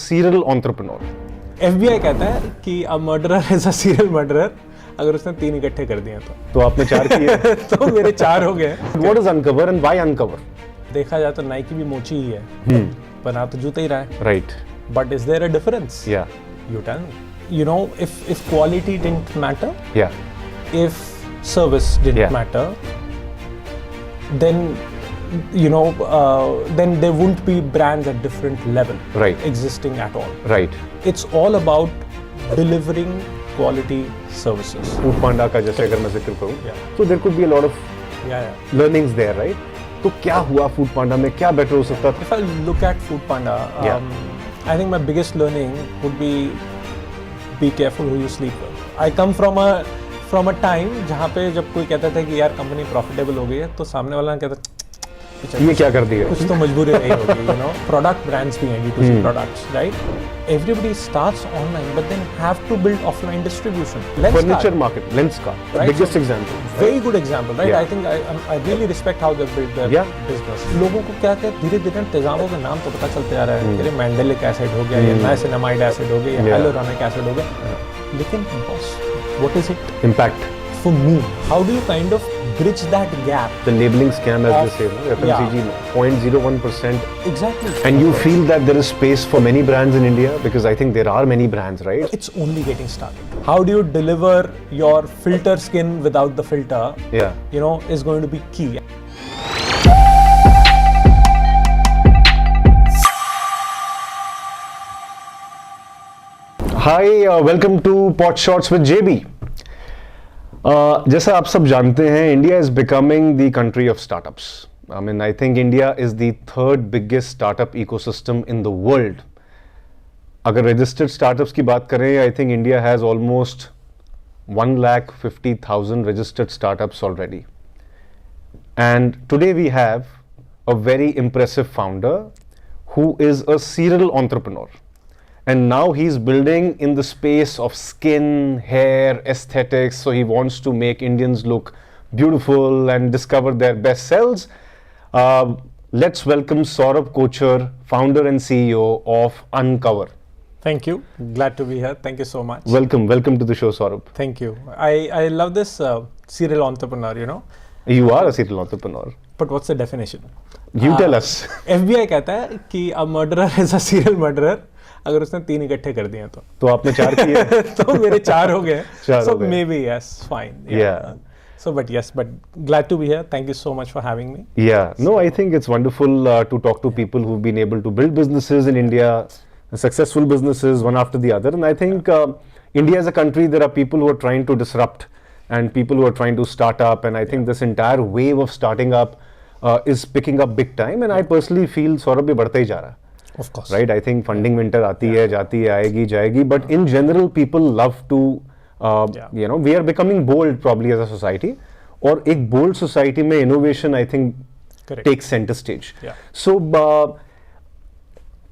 serial entrepreneur. FBI कहता है कि a murderer is a serial murderer अगर उसने 3 इकट्ठे कर दिए तो आपने 4 किए तो मेरे 4 हो गए. What is uncover and why uncover? देखा जाए तो नाइकी भी मोची ही है, बना तो जूते ही रहा है. Right. But is there a difference? Yeah. You tell me. You know, if quality didn't matter, Yeah. if service didn't matter, then then there wouldn't be brands at different level existing at all. Right. It's all about delivering quality services. FoodPanda का जैसे अगर मैं जिक्र करूँ, so there could be a lot of learnings there, right? तो क्या हुआ FoodPanda में, क्या better हो सकता था? If I look at FoodPanda, I think my biggest learning would be careful who you sleep with. I come from a time जहाँ पे जब कोई कहता था कि यार कंपनी प्रॉफिटेबल हो गई है तो सामने वाला कहता ये क्या कर दिया, कुछ तो मजबूरी नहीं होगी. प्रोडक्ट ब्रांड्स भी हैं, D2C products, right? Everybody starts online but then have to build offline distribution. Furniture market, Lenskart, biggest example. Very good example, right? I think I really respect how they built their business. लोगों को क्या धीरे-धीरे तेजाबों के नाम तो पता चलते आ रहा है. ये मैंडेलिक एसिड हो गया, ये नाइसिनामाइड एसिड हो गया, ये हाइलोरोनिक एसिड हो गया. लेकिन boss, what is it? Impact. For me, how do you kind of bridge that gap? The labeling scam, as they say, FMCG, 0.01%. Exactly. And you feel that there is space for many brands in India, because I think there are many brands, right? It's only getting started. How do you deliver your filter skin without the filter? Is going to be key. Hi, welcome to PodShots with JB. जैसा आप सब जानते हैं, India is becoming the country of startups. I mean, I think India is the 3rd biggest startup ecosystem in the world. अगर registered startups की बात करें, I think India has almost 1,50,000 registered startups already. And today we have a very impressive founder who is a serial entrepreneur. And now he's building in the space of skin, hair, aesthetics. So he wants to make Indians look beautiful and discover their best selves. Let's welcome Saurabh Kochhar, founder and CEO of Uncover. Thank you. Glad to be here. Thank you so much. Welcome to the show, Saurabh. Thank you. I love this serial entrepreneur, You are a serial entrepreneur. But what's the definition? You tell us. FBI कहता है कि a murderer is a serial murderer अगर उसने 3 इकट्ठे कर दिए तो आपने 4 किए तो मेरे 4 हो गए. So maybe yes, fine. Yeah. So but glad to be here. Thank you so much for having me. Yeah. No, I think it's wonderful to talk to people who've been able to build businesses in India, successful businesses one after the other. And I think India as a country, there are people who are trying to disrupt and people who are trying to start up. And I think this entire wave of starting up is picking up big time. And I personally feel Saurabh bhi बढ़ता ही जा रहा है. Of course. Right? I think funding winter आती है, जाती है, आएगी, जाएगी. But in general, people love to, we are becoming bold probably as a society. और एक bold society में innovation, I think, takes center stage. So,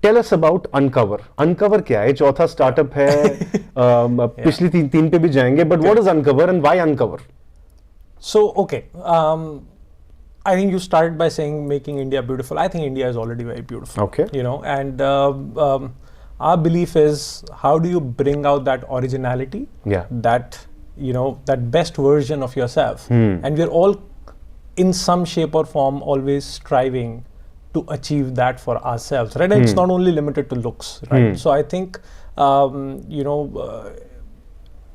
tell us about Uncover. Uncover क्या है? 4था startup है. पिछली 3 पे भी जाएंगे. But what is Uncover and why Uncover? So, okay. I think you started by saying making India beautiful. I think India is already very beautiful. Okay. And our belief is, how do you bring out that originality? That that best version of yourself. And we're all, in some shape or form, always striving to achieve that for ourselves. Right? And it's not only limited to looks. Right? So I think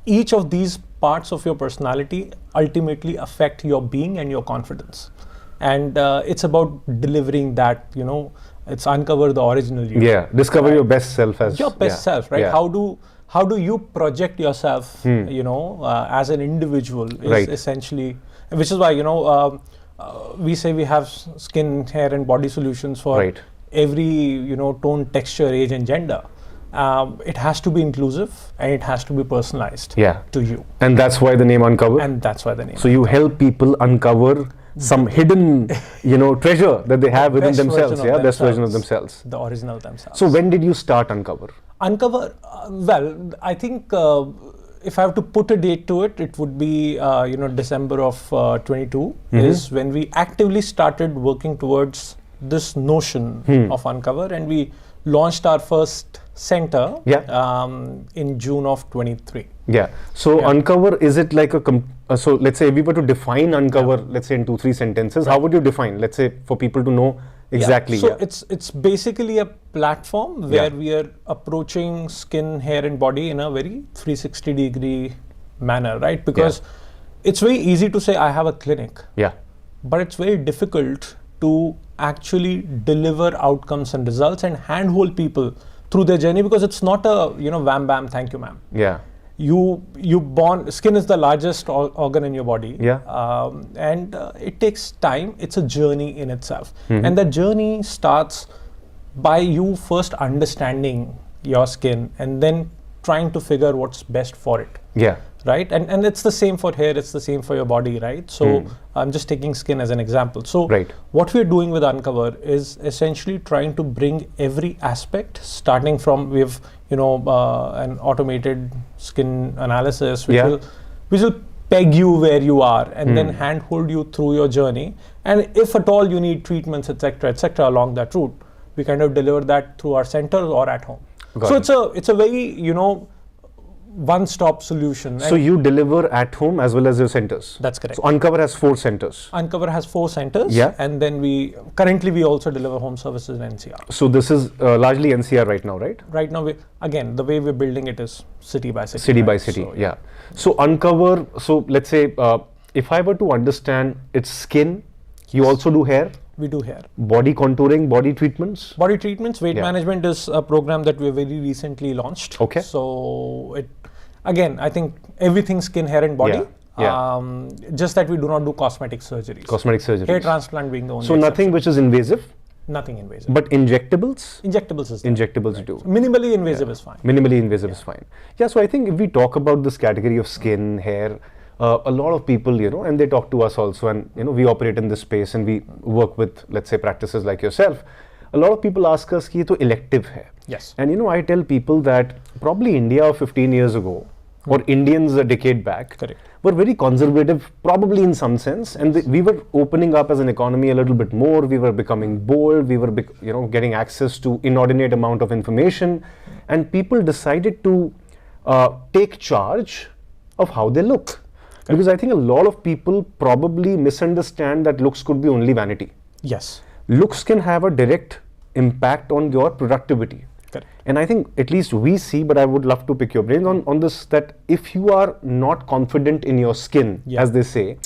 each of these parts of your personality ultimately affect your being and your confidence. And it's about delivering that, it's uncover the original you. Yeah, discover your best self as your best self, right? Yeah. How do you project yourself, as an individual is essentially, which is why, we say we have skin, hair and body solutions for every, tone, texture, age and gender. It has to be inclusive and it has to be personalized to you. And that's why the name Uncover? And that's why the name. So you help people uncover some hidden, treasure that they have within themselves. Best version of themselves. The original themselves. So when did you start Uncover? Uncover, well, I think if I have to put a date to it, it would be, December of 22 is when we actively started working towards this notion of Uncover, and we launched our first center Yeah. In June of 23. Yeah. So Uncover, is it like so let's say if we were to define Uncover, let's say in 2-3 sentences, how would you define, let's say, for people to know exactly? So it's basically a platform where we are approaching skin, hair and body in a very 360-degree manner, right? Because it's very easy to say I have a clinic. Yeah. But it's very difficult to actually deliver outcomes and results and handhold people through their journey, because it's not a wham bam thank you ma'am. Yeah. Skin is the largest organ in your body. Yeah. And it takes time. It's a journey in itself. And that journey starts by you first understanding your skin and then trying to figure what's best for it. Yeah. Right? And it's the same for hair, it's the same for your body, right? So I'm just taking skin as an example. So what we're doing with Uncover is essentially trying to bring every aspect, starting from, we have an automated skin analysis which will peg you where you are and then handhold you through your journey. And if at all you need treatments, etc., along that route, we kind of deliver that through our centers or at home. It's a very one-stop solution. So you deliver at home as well as your centers? That's correct. So Uncover has 4 centers? Uncover has 4 centers. Yeah. And then we also deliver home services in NCR. So this is largely NCR right now, right? Right now, again, the way we're building it is city by city. City by city, so, So Uncover, so let's say, if I were to understand, it's skin, you also do hair? We do hair. Body contouring, body treatments? Body treatments, weight management is a program that we very recently launched. Okay. So again, I think everything skin, hair and body. Just that we do not do cosmetic surgeries. Cosmetic surgeries. Hair transplant being the only So nothing which is invasive? Nothing invasive. But injectables? Injectables is Injectables do. So minimally invasive is fine. Minimally invasive is fine. Yeah, so I think if we talk about this category of skin, hair, a lot of people, and they talk to us also, and we operate in this space and we work with, let's say, practices like yourself. A lot of people ask us, ki ye to elective hai. Yes. And I tell people that probably India 15 years ago, or Indians a decade back, were very conservative, probably in some sense, and we were opening up as an economy a little bit more. We were becoming bold. We were, getting access to inordinate amount of information, and people decided to take charge of how they look. Because I think a lot of people probably misunderstand that looks could be only vanity. Yes. Looks can have a direct impact on your productivity. Correct. And I think at least we see, but I would love to pick your brain on this, that if you are not confident in your skin, as they say,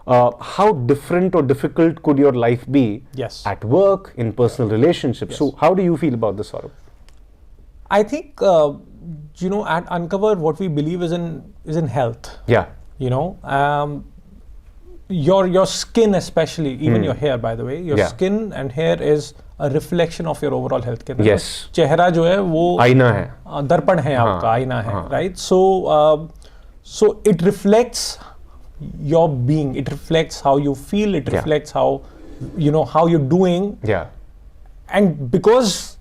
how different or difficult could your life be at work, in personal relationships? So how do you feel about this, Saurabh? I think, at Uncover, what we believe is in health. Yeah. Your skin, especially, even your hair, by the way, your skin and hair is a reflection of your overall health. Yes. चेहरा जो है वो आईना है, दर्पण है आपका, आईना है, right? So it reflects your being. It reflects how you feel. It reflects how how you're doing. Yeah. And because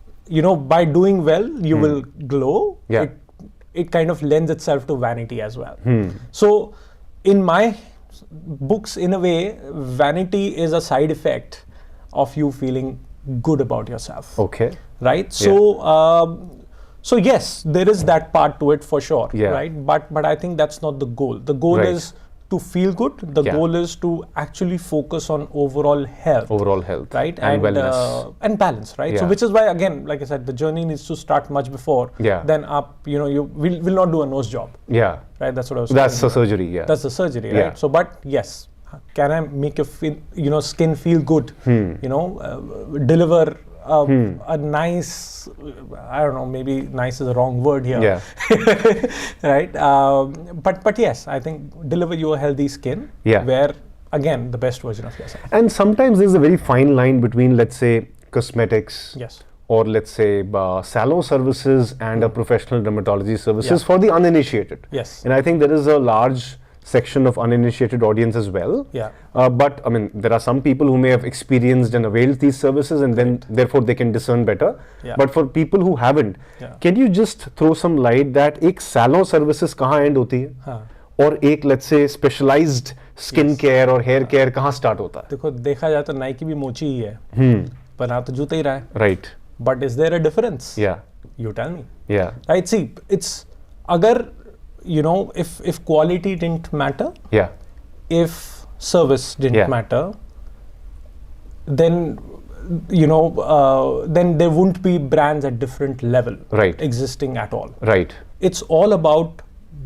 by doing well you will glow. Yeah. It kind of lends itself to vanity as well. So in my books, in a way, vanity is a side effect of you feeling good about yourself. Okay. Right? So so yes, there is that part to it for sure. Yeah. Right? But I think that's not the goal. The goal is to feel good. The goal is to actually focus on overall health. Overall health. Right? And wellness. And balance, right? Yeah. So which is why, again, like I said, the journey needs to start much before. Then you will not do a nose job. Yeah. Right? That's what I was saying. That's the surgery, That's the surgery, right? So, but yes, can I make your skin feel good? Deliver a nice, I don't know, maybe nice is the wrong word here. Yeah. Right? But yes, I think deliver you a healthy skin where, again, the best version of yourself. And sometimes there's a very fine line between, let's say, cosmetics. Yes. Or let's say salon services and a professional dermatology services for the uninitiated. Yes. And I think there is a large section of uninitiated audience as well. Yeah. But I mean, there are some people who may have experienced and availed these services, and then therefore they can discern better. Yeah. But for people who haven't, can you just throw some light that एक salon services कहाँ end होती है? और एक let's say specialized skin care और hair care कहाँ start होता है? देखो, देखा जाए तो नाइकी भी मोची ही है, पर ना तो जूते ही रहा है. Right. But is there a difference? Yeah. You tell me. Yeah. Right? See, it's agar, if quality didn't matter, Yeah. if service didn't Yeah. matter, then then there wouldn't be brands at different level existing at all. Right. It's all about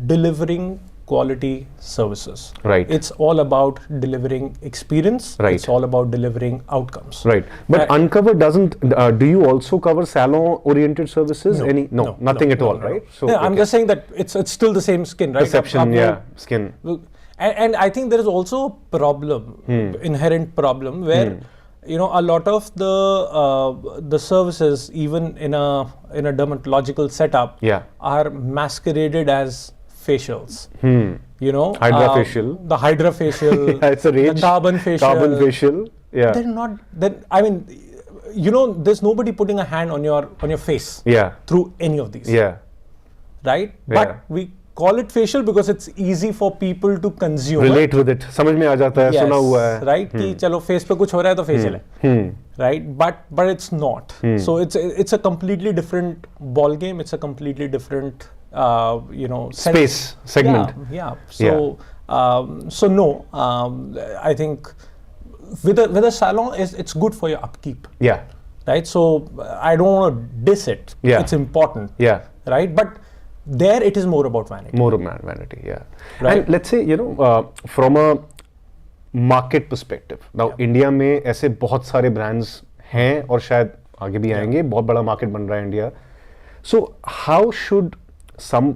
delivering quality services. Right. It's all about delivering experience. Right. It's all about delivering outcomes. Right. But Uncover doesn't, do you also cover salon-oriented services? No. Nothing at all, right? So yeah, I'm just saying that it's still the same skin, right? Perception, skin. And I think there is also a problem, inherent problem, where a lot of the services, even in a dermatological setup, are masqueraded as facials. Hydrofacial. The hydrofacial. Yeah, it's a range. The carbon facial. Carbon facial. Yeah. They're not. I mean, there's nobody putting a hand on your face. Yeah. Through any of these. Yeah. Right. But we call it facial because it's easy for people to consume. Relate with it. समझ में आ जाता है. सुना हुआ है. Right. कि चलो face पे कुछ हो रहा है तो facial है. Right. But it's not. So it's a completely different ball game. It's a completely different space segment. Yeah. So so no. I think with a salon, it's good for your upkeep. Yeah. Right. So I don't want to diss it. Yeah. It's important. Yeah. Right. But there it is more about vanity. More about vanity, yeah. Right. And let's say, from a market perspective, now India में ऐसे बहुत सारे brands हैं और शायद आगे भी आएंगे, बहुत बड़ा market बन रहा है India. So how should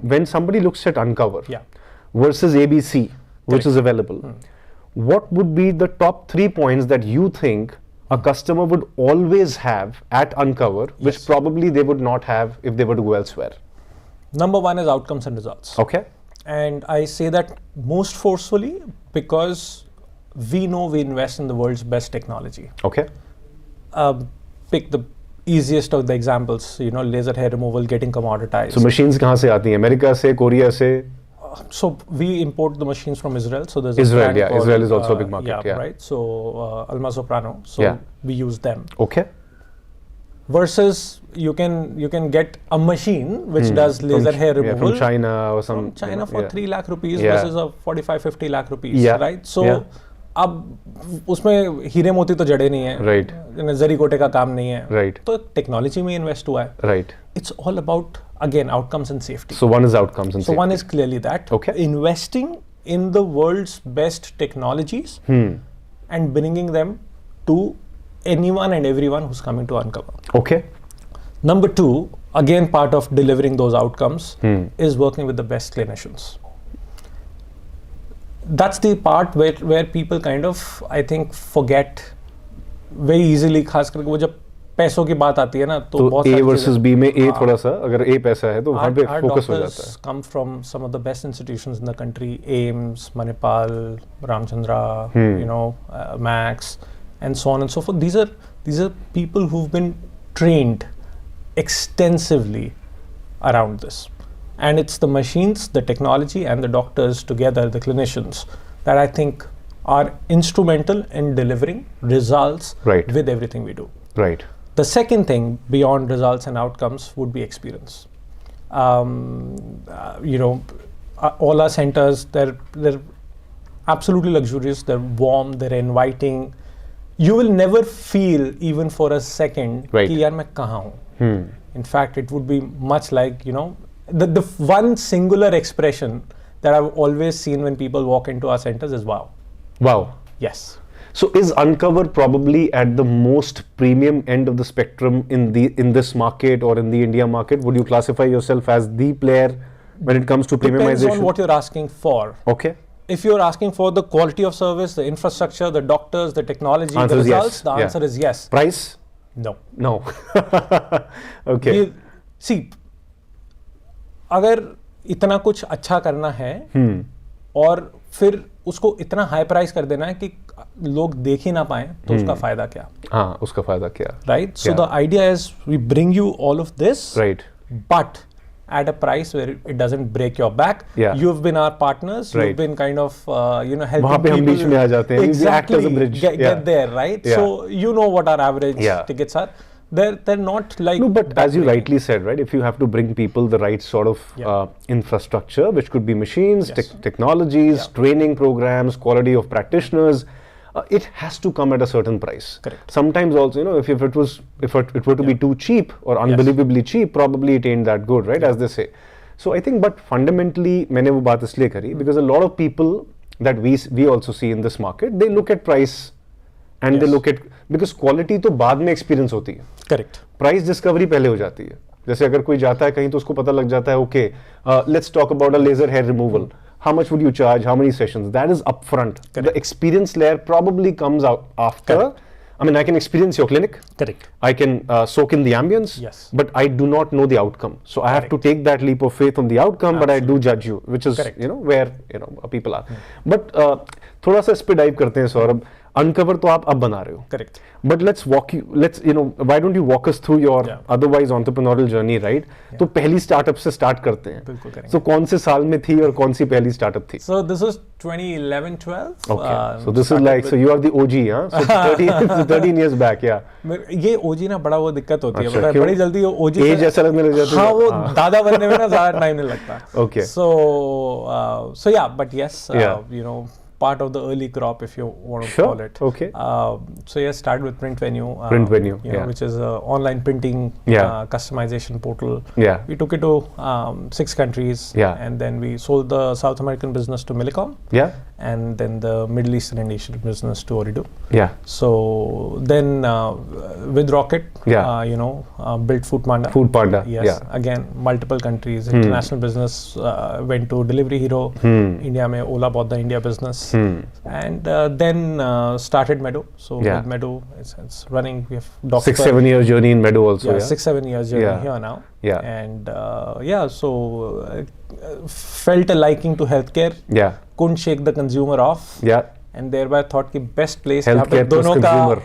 when somebody looks at Uncover versus ABC, which is available, what would be the top 3 points that you think a customer would always have at Uncover, which probably they would not have if they were to go elsewhere? Number 1 is outcomes and results. Okay. And I say that most forcefully because we know we invest in the world's best technology. Okay. Pick the easiest of the examples, laser hair removal getting commoditized. So machines कहाँ से आती हैं? America से, Korea से? So we import the machines from Israel. So there's Israel, Israel is also a big market. Yeah, right. So Alma Soprano. So we use them. Okay. Versus you can get a machine which does laser hair removal from China or some. From China for 3 lakh rupees versus a 45-50 lakh rupees. Right. So अब उसमें हीरे मोती तो जड़े नहीं है. Right. जरी गोटे का काम नहीं है. Right. तो टेक्नोलॉजी में इन्वेस्ट हुआ है. Right. It's all about again outcomes and safety. So one is outcomes and safety. So one is clearly that. Okay. Investing in the world's best technologies and bringing them to anyone and everyone who's coming to Uncover. Okay. Number 2, again part of delivering those outcomes is working with the best clinicians. That's the part where people kind of, I think, forget very easily. खास करके वो जब पैसों की बात आती है ना तो बहुत A versus B में A थोड़ा सा अगर A पैसा है तो वहाँ पे फोकस हो जाता है. Come from some of the best institutions in the country, AIMS, Manipal, Ramchandra, Max, and so on and so forth. These are people who've been trained extensively around this. And it's the machines, the technology, and the doctors together, the clinicians, that I think are instrumental in delivering results with everything we do. Right. The second thing beyond results and outcomes would be experience. All our centers, they're absolutely luxurious, they're warm, they're inviting. You will never feel even for a second कि यार मैं कहाँ हूँ. In fact, it would be much like, the one singular expression that I've always seen when people walk into our centers is wow. Wow. Yes. So is Uncover probably at the most premium end of the spectrum in this market or in the India market? Would you classify yourself as the player when it comes to premiumization? Depends on what you're asking for. Okay. If you're asking for the quality of service, the infrastructure, the doctors, the technology, the results, the answer is yes. Price? No. No. Okay. See, अगर इतना कुछ अच्छा करना है और फिर उसको इतना हाई प्राइस कर देना है कि लोग देख ही ना पाए तो उसका फायदा क्या? हाँ, उसका फायदा क्या? Right. So the idea is we bring you all of this. Right. But at a price where it doesn't break your back. Yeah. You've been our partners. Right. You've been kind of helping वहाँ पे हम बीच में आ जाते हैं. Exactly. We act as a bridge. Get there, right? Yeah. So you know what our average tickets are. they're not like. No, but as you rightly said, right, if you have to bring people the right sort of infrastructure, which could be machines, technologies, training programs, quality of practitioners, it has to come at a certain price. Correct. Sometimes also, you know, if it were to be too cheap or unbelievably cheap, probably it ain't that good, right, as they say. So I think, but fundamentally, मैंने वो बात इसलिए करी because a lot of people that we also see in this market, they look at price and they look at, because quality तो बाद में experience होती है. Correct. Price discovery पहले हो जाती है. जैसे अगर कोई जाता है कहीं तो उसको पता लग जाता है, okay, let's talk about a laser hair removal. How much would you charge? How many sessions? That is upfront. Correct. The experience layer probably comes out after. Correct. I mean, I can experience your clinic. Correct. I can soak in the ambience. Yes. But I do not know the outcome. So I have to take that leap of faith on the outcome. Absolutely. But I do judge you, which is you know where people are. But थोड़ा सा इस पे dive करते हैं Saurabh. Uncover तो आप अब बना रहे हो. Correct. But let's why don't you walk us through your otherwise entrepreneurial journey, right? तो पहली startup से start करते हैं. बिल्कुल करेंगे. So कौन से साल में थी और कौन सी पहली startup थी? So this was 2011-12. Okay. So this is like, so you are the OG, huh? So 13 years back, yeah. ये OG ना बड़ा वो दिक्कत होती है. अच्छा, क्यों? बड़ी जल्दी OG Age ऐसा लगने लग जाता है. हाँ वो दादा बनने में ना ज़्यादा टाइम नहीं लगता. Okay. So yeah, but yes, you know, part of the early crop, if you want to call it. Okay. So yeah, started with Print Venue. You know, which is an online printing customization portal. Yeah. We took it to 6 countries. Yeah. And then we sold the South American business to Millicom. Yeah. And then the Middle Eastern and Asian business to Ooredoo. Yeah. So then with Rocket, you know, built FoodPanda. FoodPanda. Yes. Yeah. Again, multiple countries. International business went to Delivery Hero. India mein Ola bought the India business. And then started Meddo. So with Meddo, it's running. We have 6-7 years journey in Meddo also. Yeah, 6-7 years journey here now. Yeah. And so felt a liking to healthcare. Yeah. Couldn't shake the consumer off. Yeah. And thereby thought कि best place healthcare plus consumer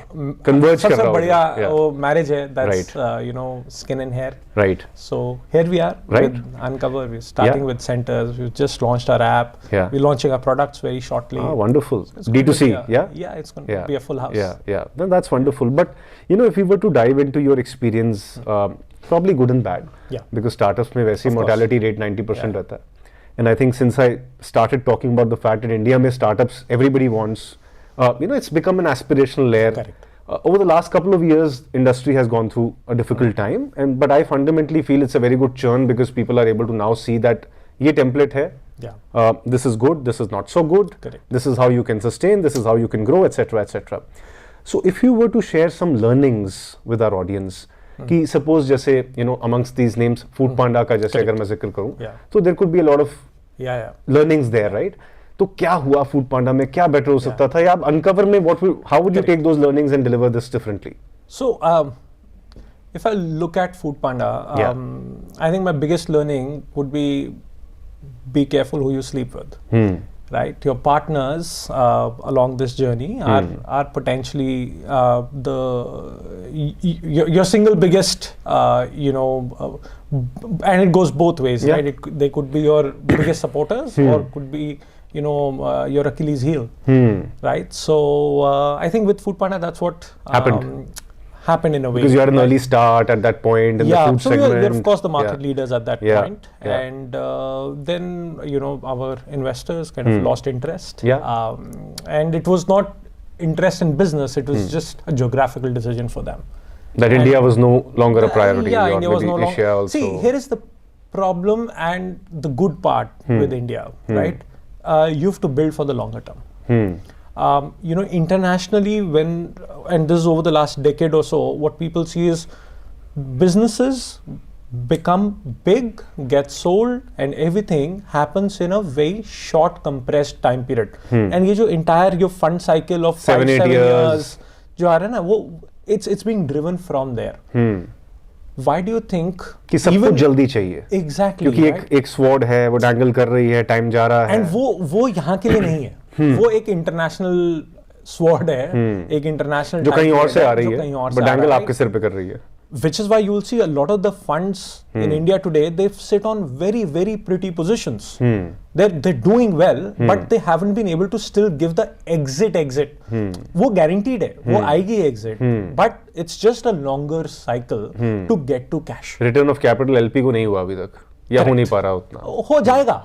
converge सबसे बढ़िया वो marriage है. That's right. You know, skin and hair. Right. So here we are with Uncover. We're starting with centers. We've just launched our app. Yeah. We're launching our products very shortly. Oh, wonderful. D2C. Yeah, it's going to be a full house. Yeah. Then that's wonderful. But you know, if you were to dive into your experience, probably good and bad. Yeah. Because startups में वैसे mortality rate 90% रहता है. And I think since I started talking about the fact that India mein startups, everybody wants, you know, it's become an aspirational layer. Correct. Over the last couple of years, industry has gone through a difficult time, but I fundamentally feel it's a very good churn because people are able to now see that ये template है. Yeah. This is good. This is not so good. Correct. This is how you can sustain. This is how you can grow, etc., etc. So if you were to share some learnings with our audience, कि suppose जैसे you know amongst these names FoodPanda का जैसे अगर मैं जिक्र करूँ, तो there could be a lot of learnings there, right? तो क्या हुआ FoodPanda में, क्या better हो सकता था, या आप Uncover में how would you take those learnings and deliver this differently? So if I look at FoodPanda, I think my biggest learning would be careful who you sleep with. Right, your partners along this journey are potentially your single biggest, you know, and it goes both ways, right? They could be your biggest supporters or could be, you know, your Achilles heel, right? So I think with FoodPanda, that's what happened in a way. Because you had an early start at that point in the food segment. So we were of course the market leaders at that point. And then, you know, our investors kind of lost interest. And it was not interest in business, it was just a geographical decision for them. That India was no longer a priority. India was no longer. Asia also. See, here is the problem and the good part with India, right? You have to build for the longer term. You know, internationally, and this is over the last decade or so, what people see is businesses become big, get sold, and everything happens in a very short, compressed time period. And ये जो entire your fund cycle of 5-7 years, जो आ रहा है ना, वो it's being driven from there. Why do you think कि सब कुछ जल्दी चाहिए? Exactly. क्योंकि एक sword है, वो dangle कर रही है, time जा रहा है. And वो यहाँ के लिए नहीं है. वो एक इंटरनेशनल स्वॉर्ड है, एक इंटरनेशनल जो कहीं और से आ रही है, बट डैंगल आपके सिर पे कर रही है. which is why you will see a lot of the funds in India today, they sit on very, very pretty positions. They're doing well, but they haven't been able to still give the exit. वो guaranteed है, वो आएगी exit, but it's just a longer cycle to get to cash. Return of capital LP को नहीं हुआ अभी तक, या हो नहीं पा रहा उतना. हो जाएगा,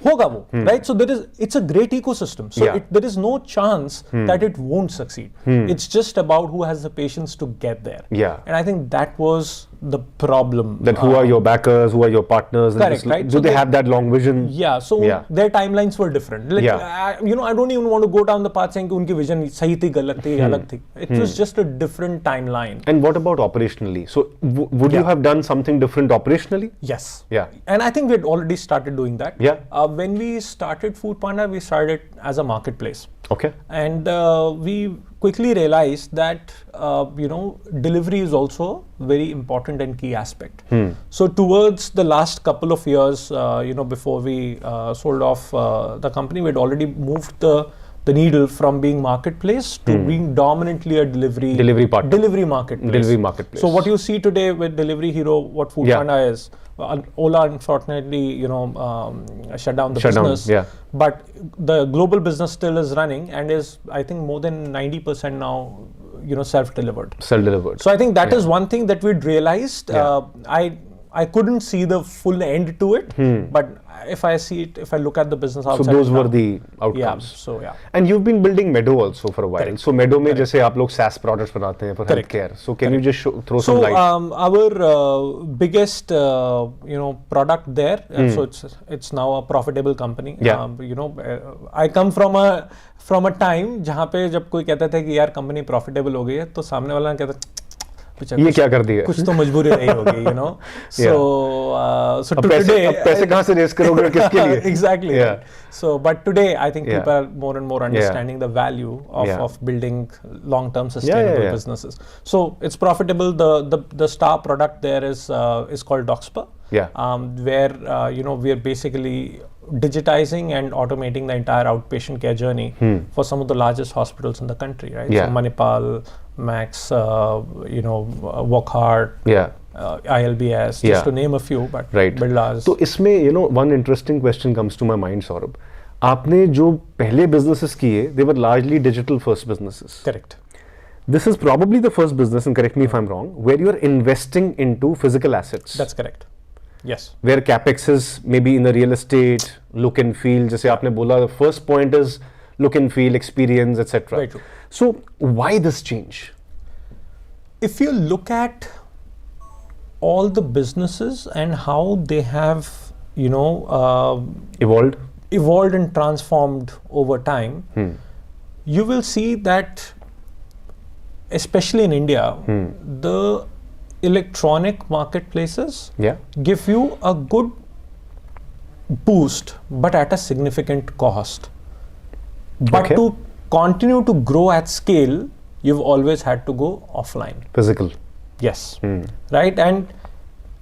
होगा वो, right? So it's a great ecosystem. So there is no chance that it won't succeed. It's just about who has the patience to get there. Yeah. And I think that was the problem. That who are your backers, who are your partners? Correct, right? Do they have that long vision? Yeah. So their timelines were different. Like, I don't even want to go down the path saying कि उनकी vision सही थी, गलत थी, अलग थी. It was just a different timeline. And what about operationally? So would you have done something different operationally? Yes. Yeah. And I think we had already started doing that. Yeah. When we started FoodPanda, we started as a marketplace. Okay. And we quickly realized that delivery is also very important and key aspect. So towards the last couple of years, before we sold off the company, we had already moved the needle from being marketplace to being dominantly a delivery marketplace. So what you see today with Delivery Hero, what FoodPanda is, Ola unfortunately, shut down the business. Yeah. But the global business still is running and is, I think, more than 90% now, self-delivered. So I think that is one thing that we'd realized. I couldn't see the full end to it, but if I look at the business outside. So those were the outcomes. Yeah. And you've been building Meddo also for a while. Correct. So Meddo में जैसे आप लोग SaaS products बनाते हैं for healthcare. So can you just throw some light? So our biggest product there. So it's now a profitable company. Yeah. I come from a time जहाँ पे जब कोई कहता था कि यार company profitable हो गई है, तो सामने वाला कहता ये क्या कर दिया, कुछ तो मजबूरी नहीं होगी, so today अब पैसे कहाँ से रेस करोगे, किसके लिए? Exactly. So but today I think people are more and more understanding the value of building long-term sustainable businesses. So it's profitable. The star product there is called DocSpa, where we are basically digitizing and automating the entire outpatient care journey for some of the largest hospitals in the country, right? So Manipal, Max, Wockhardt, ILBS, just to name a few, but Birlas. So इसमें one interesting question comes to my mind, Saurabh. आपने जो पहले businesses किए, they were largely digital first businesses. Correct. This is probably the first business, and correct me if I'm wrong, where you are investing into physical assets. That's correct. Yes. Where capex is maybe in the real estate, look and feel. जैसे आपने बोला, the first point is look and feel, experience, etc. Very true. So why this change? If you look at all the businesses and how they have, evolved and transformed over time, you will see that, especially in India, the electronic marketplaces give you a good boost, but at a significant cost. But to continue to grow at scale, you've always had to go offline. Physical. Yes. Right? And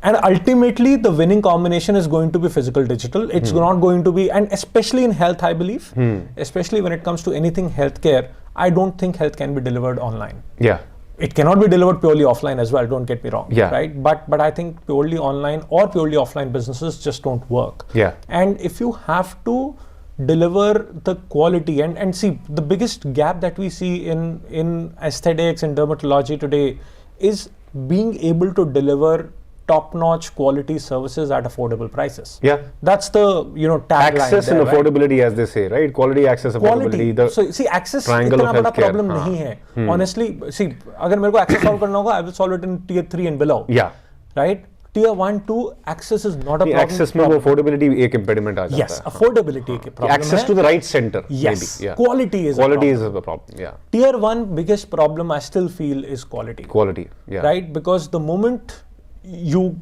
ultimately the winning combination is going to be physical digital. It's not going to be, and especially in health, I believe, especially when it comes to anything healthcare, I don't think health can be delivered online. Yeah. It cannot be delivered purely offline as well, don't get me wrong. Yeah. Right? But I think purely online or purely offline businesses just don't work. Yeah. And if you have to deliver the quality and see, the biggest gap that we see in aesthetics and dermatology today is being able to deliver top-notch quality services at affordable prices. Yeah. That's the tagline. Access and affordability, as they say, right? Quality, access, affordability. So see, access इतना बड़ा problem नहीं है. Honestly, see, अगर मेरे को access solve करना होगा, I will solve it in tier 3 and below. Yeah. Right? Tier 1, 2, access is not a problem. Access में वो affordability एक impediment आ जाता है. Yes, affordability एक problem. Access to the right center. Yes. Maybe. Yeah. Quality is a problem. Yeah. Tier 1 biggest problem I still feel is quality. Quality. Yeah. Right? Because the moment you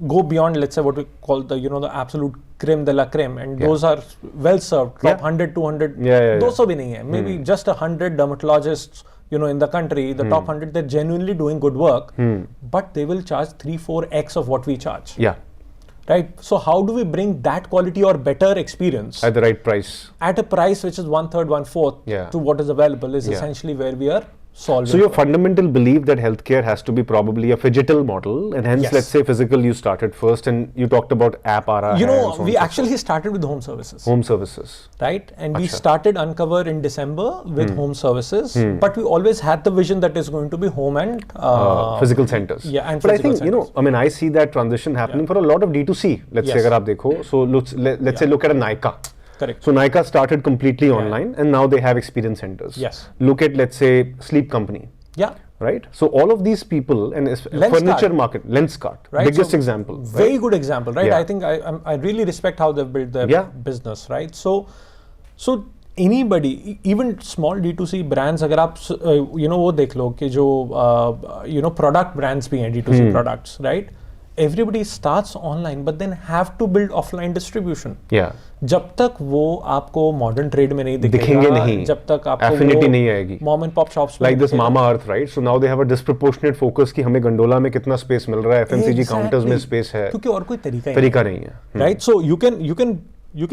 go beyond, let's say, what we call the absolute creme de la creme, and those are well served, top 100, 200, those bhi nahi hai. Maybe just 100 dermatologists, in the country, the top 100, they're genuinely doing good work, but they will charge 3-4x of what we charge. Yeah. Right? So how do we bring that quality or better experience at the right price? At a price which is 1/3, 1/4 to what is available is essentially where we are solve. So your fundamental belief that healthcare has to be probably a phygital model, and hence, Yes. let's say physical you started first, and you talked about app aa raha You hai know, and so on we and so actually forth. started with home services. Home services. Right? And we Acha. started Uncover in December with home services, but we always had the vision that is going to be home and Physical centers. Yeah, and but I physical think, you know, I mean, I see that transition happening for a lot of D2C. Let's say, Yes. agar aap dekho, so let's say look at a Nykaa. Correct. So Nykaa started completely online, and now they have experience centers. Yes. Look at, let's say, Sleep Company. Yeah. Right? So all of these people, and furniture market, Lenskart, Right? biggest So, example. Very good example, right? Yeah. I think I really respect how they've built their business, right? So anybody, even small D2C brands, अगर आप you know वो देख लो कि जो you know product brands भी हैं D2C products, right? Everybody starts online, but then have to build offline distribution. Yeah. जब तक वो आपको मॉडर्न ट्रेड में नहीं दिखेंगे नहीं, जब तक आपको affinity नहीं आएगी. Mom and pop shops Like this Mama Earth, right? So now they have a disproportionate focus कि हमें गंडोला में कितना space मिल रहा है, FMCG counters में space है. क्योंकि और कोई तरीका नहीं है. Right? So you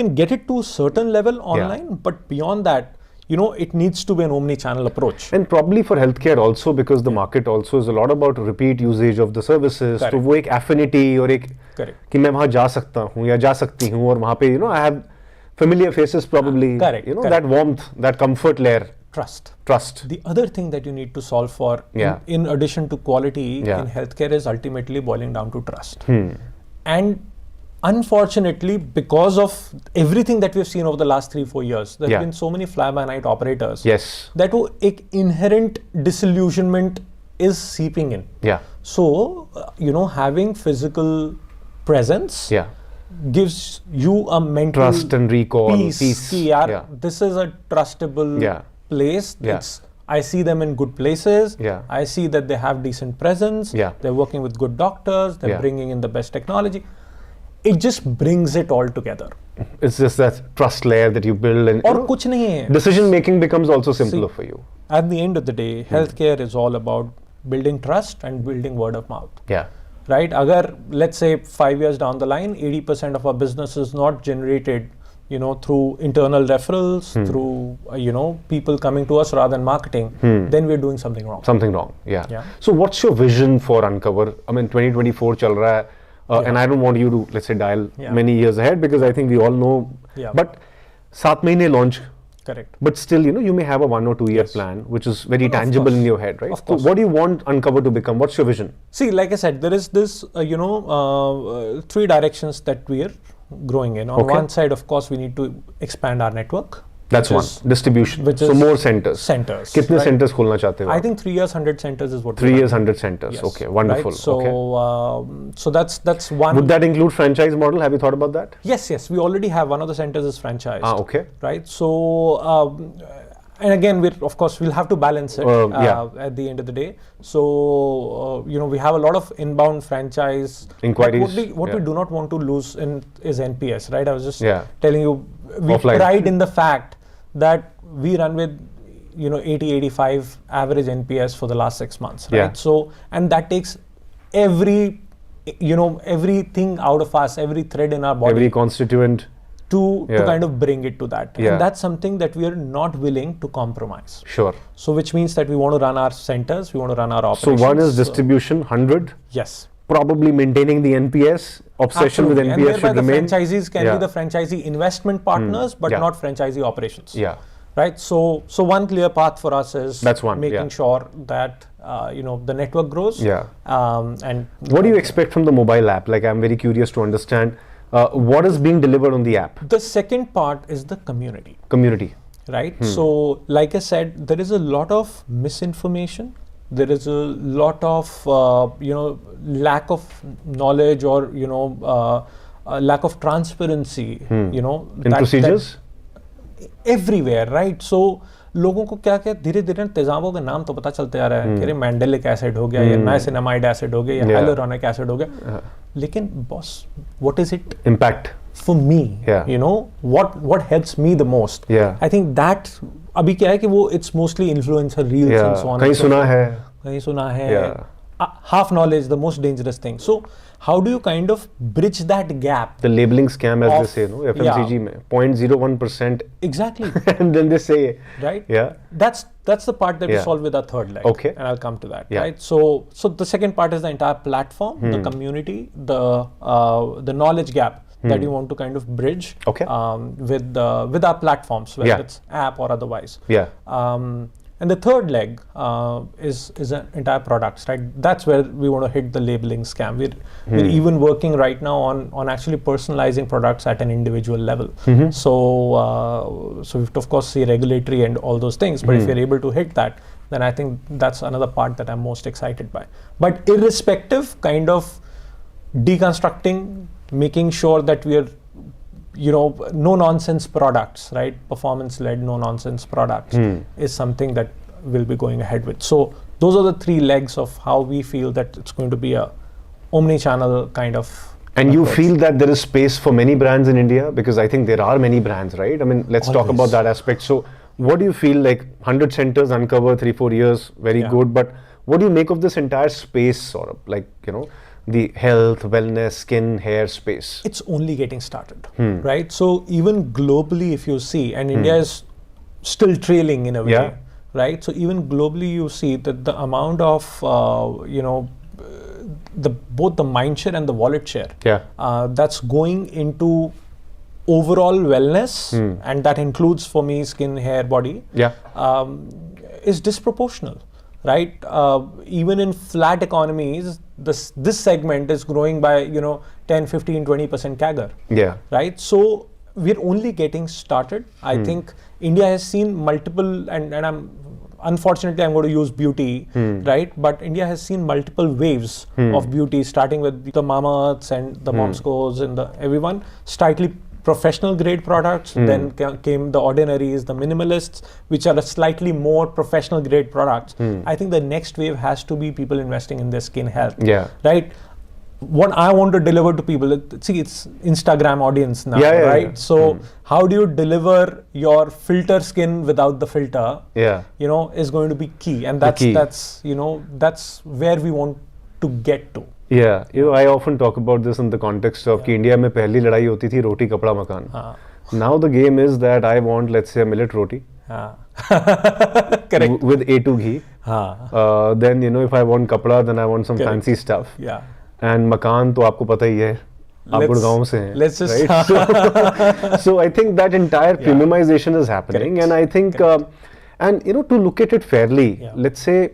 can get it to a certain level online, but beyond that, you know, it needs to be an omni-channel approach. And probably for healthcare also, because the market also is a lot about repeat usage of the services. Correct. तो वो एक affinity और एक कि मैं वहाँ जा सकता हूँ या जा सकती हूँ और वहाँ पे, you know, I have familiar faces probably. Correct. You know, that warmth, that comfort layer. Trust. The other thing that you need to solve for, in addition to quality in healthcare, is ultimately boiling down to trust. And unfortunately, because of everything that we've seen over the last 3-4 years, there have been so many fly-by-night operators that वो एक inherent disillusionment is seeping in. Yeah. So, you know, having physical presence gives you a mental trust and recall, peace. कि यार, this is a trustable place. I see them in good places. I see that they have decent presence. They're working with good doctors. They're bringing in the best technology. It just brings it all together. It's just that trust layer that you build, and और कुछ नहीं है. Decision making becomes also simpler for you. At the end of the day, healthcare is all about building trust and building word of mouth. Yeah. Right? Agar, let's say 5 years down the line, 80% of our business is not generated, you know, through internal referrals, through, you know, people coming to us rather than marketing, then we're doing something wrong. Something wrong, yeah. So what's your vision for Uncover? I mean, 2024 chal raha hai. And I don't want you to, let's say, dial many years ahead, because I think we all know. But 7 mahine launch. Correct. But still, you know, you may have a 1 or 2 year plan, which is very tangible in your head, right? Of course. So what do you want Uncover to become? What's your vision? See, like I said, there is this, you know, 3 directions that we are growing in. On one side, of course, we need to expand our network. That's one. Distribution. Which so is more centers. कितने centers खोलना चाहते हो? I think 3 years, 100 centers is what. 3 years, 100 centers. Yes. Okay, wonderful. Right? So, so that's one. Would that include franchise model? Have you thought about that? Yes. We already have one of the centers is franchised. Okay. Right. So, and again, we'll have to balance it at the end of the day. So, you know, we have a lot of inbound franchise inquiries. What we do not want to lose is NPS, right? I was just telling you, we pride in the fact that we run with, you know, 80-85 average NPS for the last 6 months, right? So, and that takes everything out of us, every thread in our body, every constituent, to kind of bring it to that. And that's something that we are not willing to compromise. Sure. So which means that we want to run our centers, we want to run our operations. So one is distribution, 100. Yes. Probably maintaining the NPS, obsession with NPS should remain. The franchisees can be the franchisee investment partners, but not franchisee operations. Yeah. Right. So one clear path for us is making sure that you know, the network grows. Yeah. And what do you expect from the mobile app? Like, I'm very curious to understand what is being delivered on the app. The second part is the community. Right. So, like I said, there is a lot of misinformation. There is a lot of you know, lack of knowledge, or you know, lack of transparency. You know, in procedures. Everywhere, right? So लोगों को क्या धीरे-धीरे तेजाबों के नाम तो पता चलते आ रहा है कि मैंडेलिक एसिड हो गया, या नाइसिनामाइड एसिड हो गया, या हाइलुरोनिक एसिड हो गया. लेकिन boss, what is it? Impact. For me, you know, what helps me the most? I think that अभी क्या है कि वो it's mostly influencer reels and so on. कहीं सुना है. Half knowledge, the most dangerous thing. So how do you kind of bridge that gap? The labeling scam, as they say, no, FMCG mein 0.01%. Exactly. And then they say, right? Yeah. That's the part that we solve with our third leg. Okay. And I'll come to that. Yeah. Right. So the second part is the entire platform, the community, the knowledge gap that you want to kind of bridge. Okay. With our platforms, whether it's app or otherwise. Yeah. And the third leg is an entire products, right? That's where we want to hit the labeling scam. We're even working right now on actually personalizing products at an individual level. So we have to of course see regulatory and all those things, but if you're able to hit that, then I think that's another part that I'm most excited by. But irrespective, kind of deconstructing, making sure that we are, no nonsense products, right? Performance led, no nonsense products is something that we'll be going ahead with. So those are the three legs of how we feel that it's going to be a omni-channel kind of. And you feel that there is space for many brands in India? Because I think there are many brands, right? I mean, let's talk about that aspect. So what do you feel like 100 centers uncover 3-4 years, very good. But what do you make of this entire space, sort of like, the health, wellness, skin, hair space? It's only getting started, right? So even globally, if you see, and India is still trailing in a way, right? So even globally, you see that the amount of, both the mind share and the wallet share, that's going into overall wellness, and that includes for me skin, hair, body, is disproportional. Right, even in flat economies, this segment is growing by 10, 15, 20% CAGR. Yeah. Right. So we're only getting started. I think India has seen multiple, and unfortunately I'm going to use beauty, right? But India has seen multiple waves of beauty, starting with the Mamaearths and the Momscos and everyone slightly professional grade products, then came the ordinaries, the minimalists, which are a slightly more professional grade products. I think the next wave has to be people investing in their skin health. Right? What I want to deliver to people, it's Instagram audience now, right? So how do you deliver your filter skin without the filter? Is going to be key, and that's where we want to get to. Yeah, I often talk about this in the context of कि India में पहली लड़ाई होती थी रोटी कपड़ा मकान. Now the game is that I want, let's say, a millet roti. Correct. With A2 ghee. Then if I want kapda, then I want some fancy stuff. And makan तो आपको पता ही है. आप गुड़गांव से हैं. Let's just. Right? So I think that entire premiumization is happening, and I think, and to look at it fairly, let's say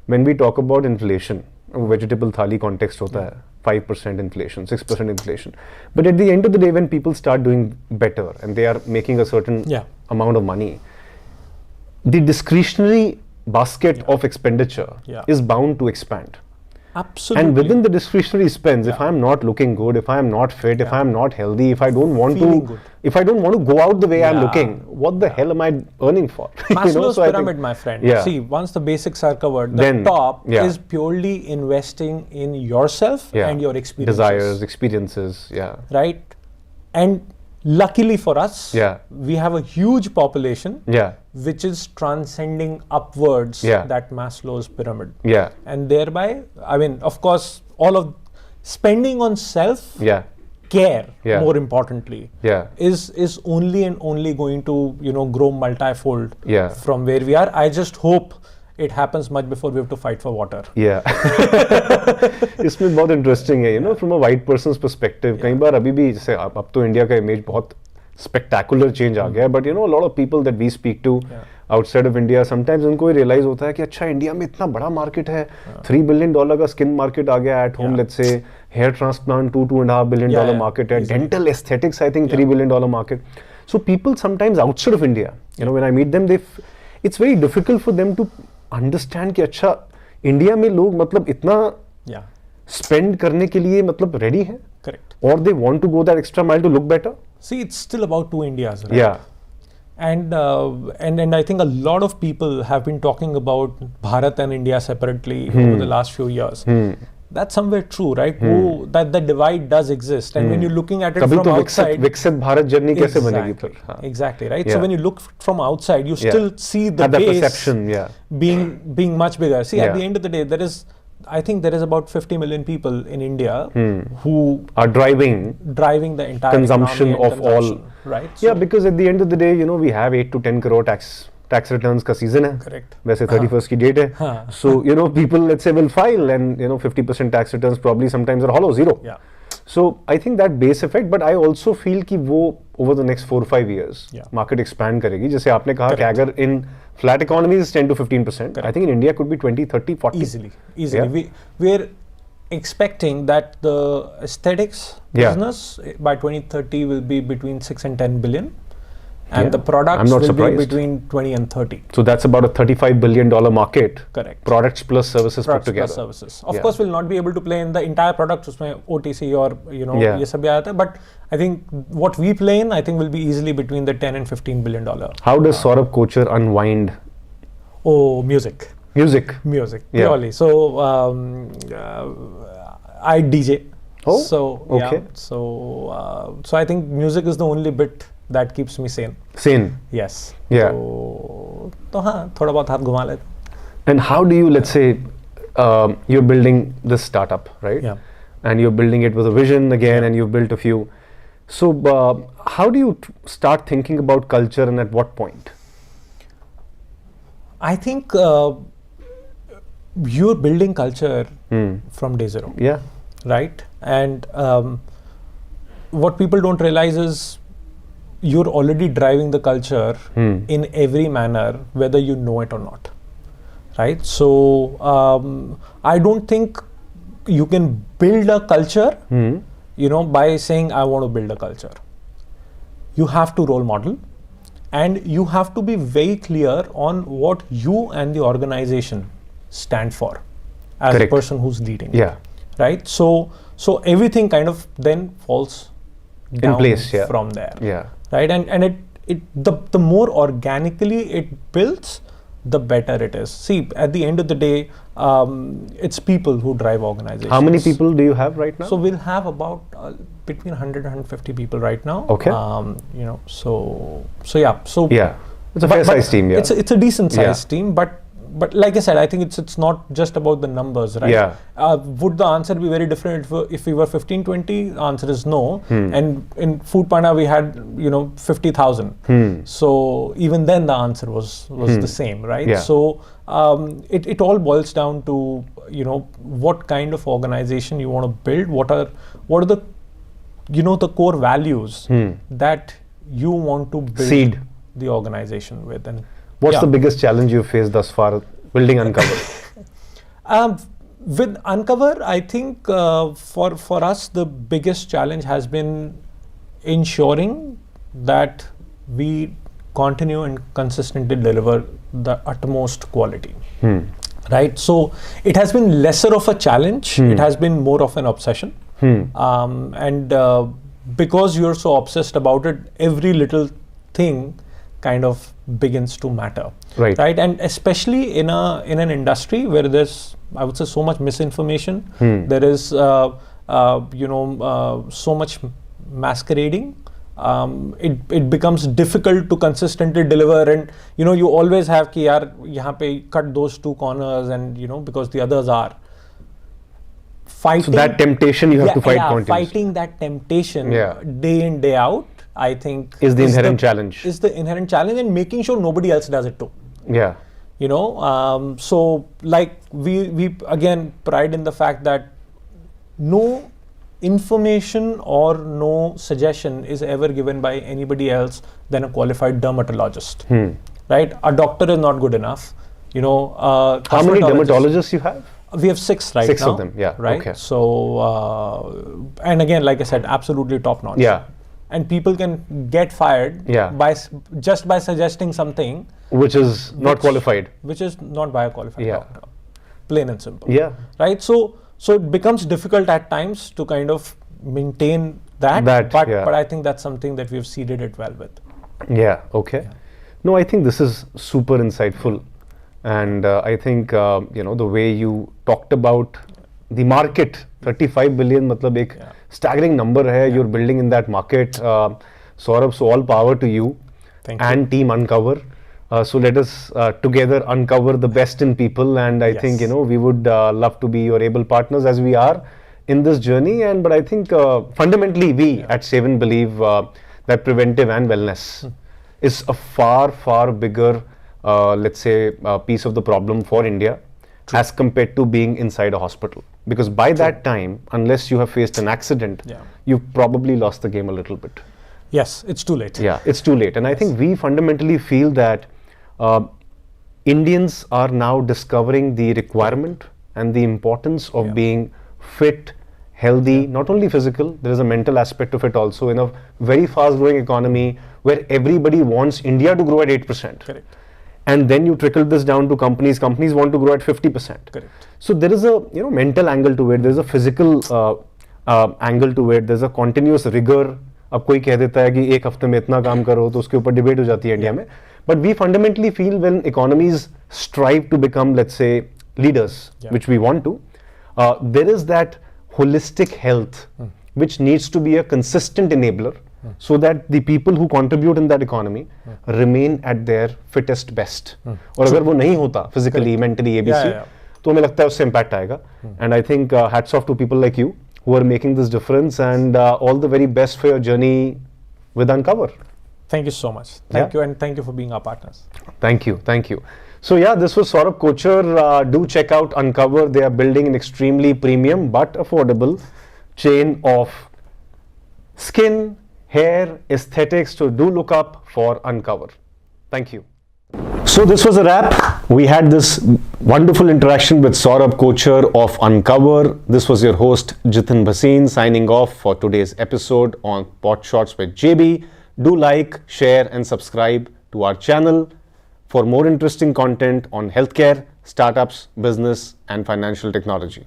when we talk about inflation. Vegetable thali context hota hai, 5% inflation, 6% inflation. But at the end of the day, when people start doing better and they are making a certain amount of money, the discretionary basket of expenditure is bound to expand. Absolutely. And within the discretionary spends, if I'm not looking good, if I'm not fit, if I'm not healthy, if I don't want to go out the way I'm looking, what the hell am I earning for? Maslow's pyramid, my friend. See, once the basics are covered, the top is purely investing in yourself and your experiences. Desires, experiences, right? And luckily for us, we have a huge population which is transcending upwards that Maslow's pyramid. And thereby, I mean, of course, all of spending on self care, more importantly, is only and only going to grow multifold from where we are. I just hope it happens much before we have to fight for water. इसमें बहुत interesting है, from a white person's perspective. कई बार अभी भी जैसे अब तो India का image बहुत spectacular change आ गया है, but a lot of people that we speak to outside of India, sometimes उनको ये realize होता है कि अच्छा इंडिया में इतना बड़ा market है, $3 billion का skin market आ गया at home, let's say hair transplant $2.5 billion market है, dental aesthetics I think $3 billion market. So people sometimes outside of India, when I meet them, it's very difficult for them to understand कि अच्छा India में लोग मतलब इतना spend करने के लिए मतलब ready हैं, or they want to go that extra mile to look better. See, it's still about two Indias, right? And I think a lot of people have been talking about Bharat and India separately over the last few years. That's somewhere true, right? That the divide does exist, and when you're looking at it from outside, विकसित Bharat journey कैसे बनेगी फिर? Exactly, right? So when you look from outside, you still see the base perception, being much bigger. See, at the end of the day, there is I think there is about 50 million people in India who are driving the entire consumption economy and of all. right? Yeah, because at the end of the day, we have 8 to 10 crore tax returns का season है. Correct. वैसे 31st की date है. So, people, let's say, will file and, 50% tax returns probably sometimes are hollow, zero. Yeah. So, I think that base effect, but I also feel कि वो over the next 4-5 years, market expand करेगी. जैसे आपने कहा कि अगर in flat economies is 10 to 15%, I think in India could be 20, 30, 40. Easily. Yeah. We're expecting that the aesthetics business by 2030 will be between 6 and 10 billion. And the products will be between 20 and 30. So that's about a $35 billion market. Correct. Products plus services put together. Plus services. Of course, we'll not be able to play in the entire product, usme OTC or, ये सब भी आता है. But I think what we play in, I think will be easily between the 10 and 15 billion dollar. How does Saurabh Kochhar unwind? Oh, music. Music, purely. So, I DJ. Oh, so, okay. So I think music is the only bit that keeps me sane. Yes. Yeah. So हाँ, थोड़ा बहुत हाथ घुमा लेते. And how do you, let's say, you're building this startup, right? Yeah. And you're building it with a vision again, and you've built a few. So how do you start thinking about culture, and at what point? I think you're building culture from day zero. Yeah. Right? And what people don't realize is you're already driving the culture in every manner, whether you know it or not. Right? So I don't think you can build a culture, by saying, I want to build a culture. You have to role model, and you have to be very clear on what you and the organization stand for as Correct. a person who's leading. Yeah. Right? So everything kind of then falls down in place, from there. Yeah. Right? And the more organically it builds, the better it is. See, at the end of the day, it's people who drive organizations. How many people do you have right now? So we'll have about between 100 and 150 people right now. Okay. So yeah. So yeah, it's a fair size team. Yeah. It's a decent size team, but like I said, I think it's not just about the numbers, right? Yeah. Would the answer be very different if we were 15, 20? The answer is no. And in FoodPanda we had 50,000. So even then the answer was the same, right? Yeah. So it all boils down to what kind of organization you want to build. What are the the core values that you want to build Seed the organization with. And what's the biggest challenge you've faced thus far building Uncover? With Uncover, I think for us the biggest challenge has been ensuring that we continue and consistently deliver the utmost quality. Right? So it has been lesser of a challenge. It has been more of an obsession. And because you're so obsessed about it, every little thing kind of begins to matter. Right. And especially in an industry where there's, I would say, so much misinformation, there is so much masquerading. It becomes difficult to consistently deliver, and you always have ki yaar yahan pe cut those two corners, and because the others are fighting. So that temptation you have to fight continuously. Fighting that temptation day in, day out, I think is the inherent challenge. Is the inherent challenge, and making sure nobody else does it too. Yeah. So like we again pride in the fact that no information or no suggestion is ever given by anybody else than a qualified dermatologist. Right? A doctor is not good enough. How many dermatologists you have? We have 6 right now. 6 of them, yeah. Right? Okay. So, and again, like I said, absolutely top notch. Yeah. And people can get fired by suggesting something which is not qualified. Which is not by a qualified doctor. Plain and simple. Yeah. Right? So it becomes difficult at times to kind of maintain that. But I think that's something that we've seeded it well with. Yeah. Okay. Yeah. No, I think this is super insightful. And I think, the way you talked about the market, 35 billion, matlab ek staggering number hai, you're building in that market. Saurabh, so all power to you. Thank and you. Team Uncover. So let us together uncover the best in people, and I think we would love to be your able partners as we are in this journey. And but I think fundamentally we at Seven believe that preventive and wellness is a far bigger, let's say, piece of the problem for India as compared to being inside a hospital. Because by that time, unless you have faced an accident, you've probably lost the game a little bit. Yes, it's too late. Yeah, it's too late. And I think we fundamentally feel that Indians are now discovering the requirement and the importance of being fit, healthy, not only physical, there is a mental aspect of it also in a very fast growing economy where everybody wants India to grow at 8%. Correct. And then you trickle this down to companies want to grow at 50%. Correct. So there is a mental angle to it, there's a physical angle to it, there's a continuous rigor. अब कोई कह देता है कि एक हफ्ते में इतना काम करो तो उसके ऊपर डिबेट हो जाती है इंडिया में. But we fundamentally feel when economies strive to become, let's say, leaders, which we want to, there is that holistic health which needs to be a consistent enabler so that the people who contribute in that economy remain at their fittest best. और अगर वो नहीं होता physically, mentally, ABC, तो हमें लगता है उससे impact आएगा. And I think hats off to people like you who are making this difference, and all the very best for your journey with Uncover. Thank you so much. Thank you, and thank you for being our partners. Thank you. So yeah, this was Saurabh Kochhar. Do check out Uncover. They are building an extremely premium but affordable chain of skin, hair, aesthetics. So do look up for Uncover. Thank you. So this was a wrap. We had this wonderful interaction with Saurabh Kochhar of Uncover. This was your host Jitin Bhasin signing off for today's episode on PodShots with JB. Do like, share and subscribe to our channel for more interesting content on healthcare, startups, business and financial technology.